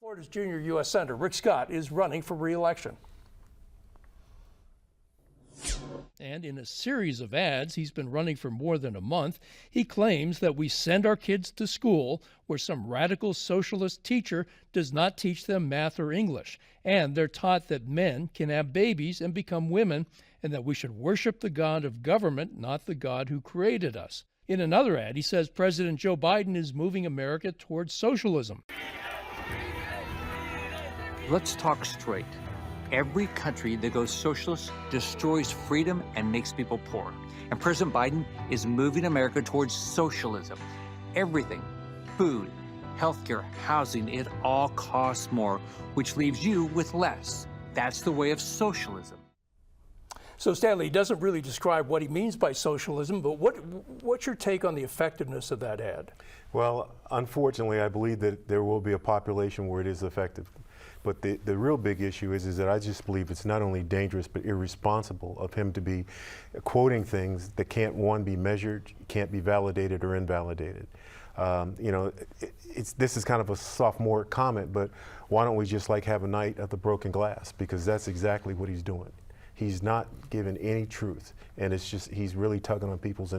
Florida's junior U.S. Senator Rick Scott is running for re-election. And in a series of ads, he's been running for more than a month, he claims that we send our kids to school where some radical socialist teacher does not teach them math or English, and they're taught that men can have babies and become women, and that we should worship the God of government, not the God who created us. In another ad, he says President Joe Biden is moving America towards socialism. Let's talk straight. Every country that goes socialist destroys freedom and makes people poor. And President Biden is moving America towards socialism. Everything, food, healthcare, housing, it all costs more, which leaves you with less. That's the way of socialism. So Stanley, he doesn't really describe what he means by socialism, but what's your take on the effectiveness of that ad? Well, unfortunately, I believe that there will be a population where it is effective. But the real big issue is that I just believe it's not only dangerous but irresponsible of him to be quoting things that can't, one, be measured, can't be validated or invalidated. You know, this is kind of a sophomore comment, but why don't we just like have a night of the broken glass? Because that's exactly what he's doing. He's not given any truth, and it's just, he's really tugging on people's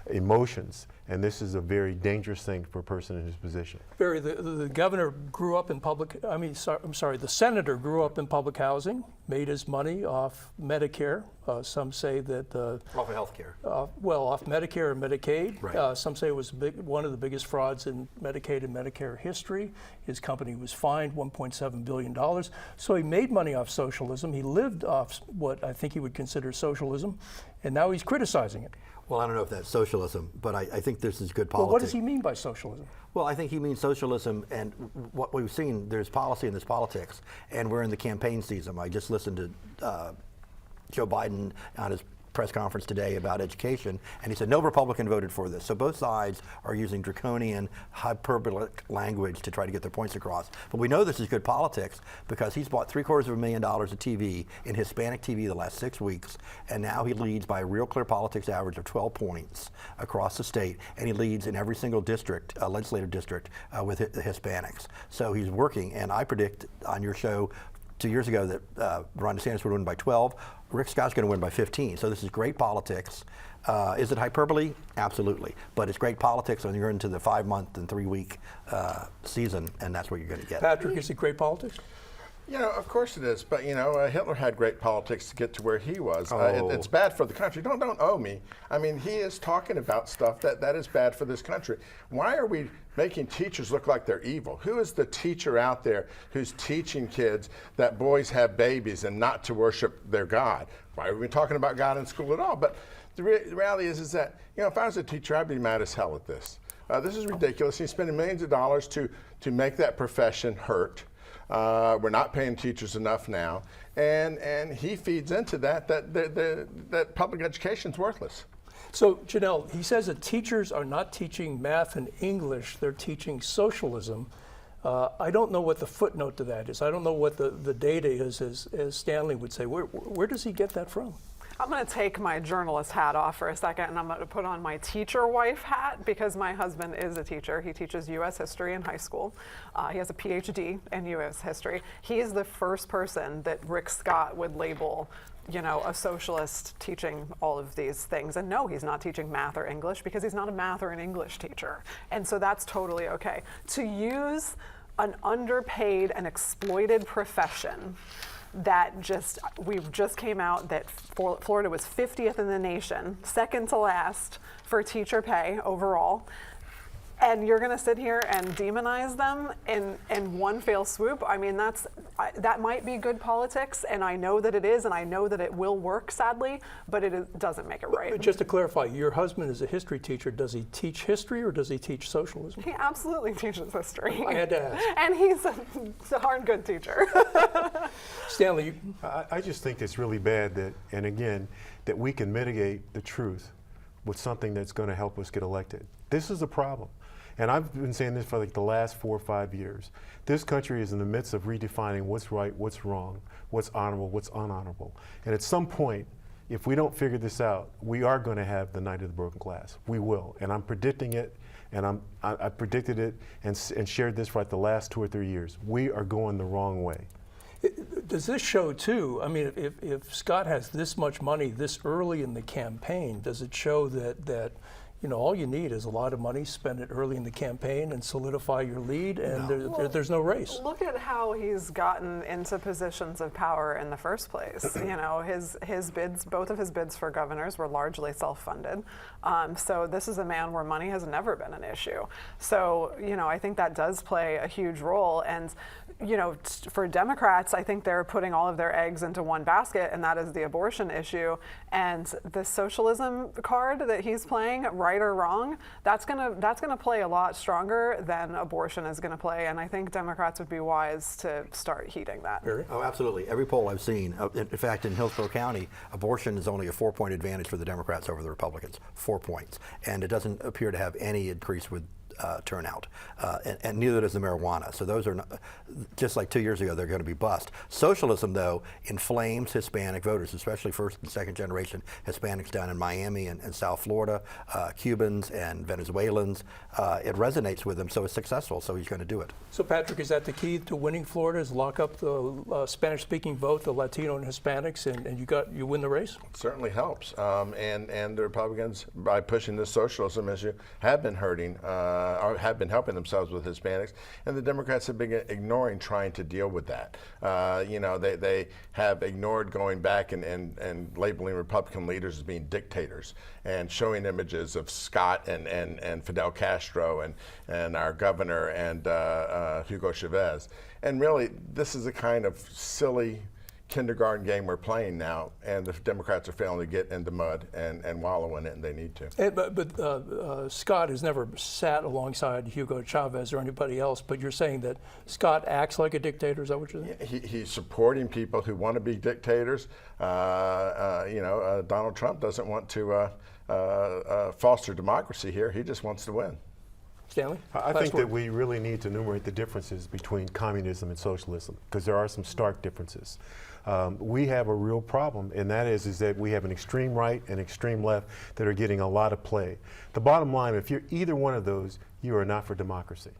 emotions, and this is a very dangerous thing for a person in his position. Barry, the governor grew up in the senator grew up in public housing, made his money off Medicare. Some say that off of health care. Well, off Medicare and Medicaid. Right. Some say it was one of the biggest frauds in Medicaid and Medicare history. His company was fined $1.7 billion. So he made money off socialism. He lived off what I think he would consider socialism, and now he's criticizing it. Well, I don't know if that's socialism, but I think this is good politics. Well, what does he mean by socialism? Well, I think he means socialism, and what we've seen, there's policy and there's politics, and we're in the campaign season. I just listened to Joe Biden on his press conference today about education, and he said no Republican voted for this. So both sides are using draconian, hyperbolic language to try to get their points across. But we know this is good politics because he's bought $750,000 of TV in Hispanic TV the last 6 weeks, and now he leads by a real clear politics average of 12 points across the state, and he leads in every single district, legislative district, with the Hispanics. So he's working, and I predict on your show 2 years ago that Ron DeSantis would win by 12. Rick Scott's going to win by 15. So this is great politics. Is it hyperbole? Absolutely. But it's great politics when you're into the 5-month and 3-week season, and that's what you're going to get. Patrick, is it great politics? You know, of course it is, but you know, Hitler had great politics to get to where he was. It's bad for the country. Don't owe me. I mean, he is talking about stuff that is bad for this country. Why are we making teachers look like they're evil? Who is the teacher out there who's teaching kids that boys have babies and not to worship their God? Why are we talking about God in school at all? But the reality is that, you know, if I was a teacher, I'd be mad as hell at this. This is ridiculous. He's spending millions of dollars to make that profession hurt. We're not paying teachers enough now, and he feeds into that public education's worthless. So, Janelle, he says that teachers are not teaching math and English, they're teaching socialism. I don't know what the footnote to that is. I don't know what the data is, as Stanley would say. Where does he get that from? I'm going to take my journalist hat off for a second, and I'm going to put on my teacher wife hat because my husband is a teacher. He teaches U.S. history in high school. He has a PhD in U.S. history. He is the first person that Rick Scott would label, you know, a socialist teaching all of these things. And no, he's not teaching math or English because he's not a math or an English teacher. And so that's totally okay. To use an underpaid and exploited profession that we've just came out that Florida was 50th in the nation, second to last for teacher pay overall. And you're going to sit here and demonize them in one fell swoop? I mean, that might be good politics, and I know that it is, and I know that it will work, sadly, but doesn't make it right. But just to clarify, your husband is a history teacher. Does he teach history, or does he teach socialism? He absolutely teaches history. I had to ask. And he's a darn good teacher. Stanley, I just think it's really bad that we can mitigate the truth with something that's going to help us get elected. This is a problem. And I've been saying this for like the last 4 or 5 years. This country is in the midst of redefining what's right, what's wrong, what's honorable, what's unhonorable. And at some point, if we don't figure this out, we are going to have the night of the broken glass. We will. And I'm predicting it. and I predicted it and shared this for like the last 2 or 3 years. We are going the wrong way. Does this show too, I mean, if Scott has this much money this early in the campaign, does it show that you know, all you need is a lot of money, spend it early in the campaign and solidify your lead, and there's no race? Look at how he's gotten into positions of power in the first place. You know, his bids, both of his bids for governors were largely self-funded. So this is a man where money has never been an issue. So, you know, I think that does play a huge role. And, you know, for Democrats, I think they're putting all of their eggs into one basket, and that is the abortion issue. And the socialism card that he's playing, right or wrong, that's gonna play a lot stronger than abortion is gonna play. And I think Democrats would be wise to start heeding that. Oh, absolutely. Every poll I've seen, in fact, in Hillsborough County, abortion is only a 4-point advantage for the Democrats over the Republicans. 4 points. And it doesn't appear to have any increase with turnout, and neither does the marijuana. So those are not, just like 2 years ago, they're going to be bust. Socialism, though, inflames Hispanic voters, especially first and second generation Hispanics down in Miami and South Florida, Cubans and Venezuelans. It resonates with them, so it's successful, so he's going to do it. So Patrick, is that the key to winning Florida, is lock up the Spanish-speaking vote, the Latino and Hispanics, and you win the race? It certainly helps. And the Republicans, by pushing this socialism issue, have been hurting or have been helping themselves with Hispanics, and the Democrats have been ignoring trying to deal with that. You know, they have ignored going back and labeling Republican leaders as being dictators and showing images of Scott and Fidel Castro and our governor and Hugo Chavez. And really, this is a kind of silly kindergarten game we're playing now, and the Democrats are failing to get in the mud and wallow in it, and they need to. But Scott has never sat alongside Hugo Chavez or anybody else, but you're saying that Scott acts like a dictator, is that what you're saying? He's supporting people who want to be dictators. You know, Donald Trump doesn't want to foster democracy here. He just wants to win. Stanley? I think that we really need to enumerate the differences between communism and socialism, because there are some stark differences. We have a real problem, and that is that we have an extreme right and extreme left that are getting a lot of play. The bottom line, if you're either one of those, you are not for democracy.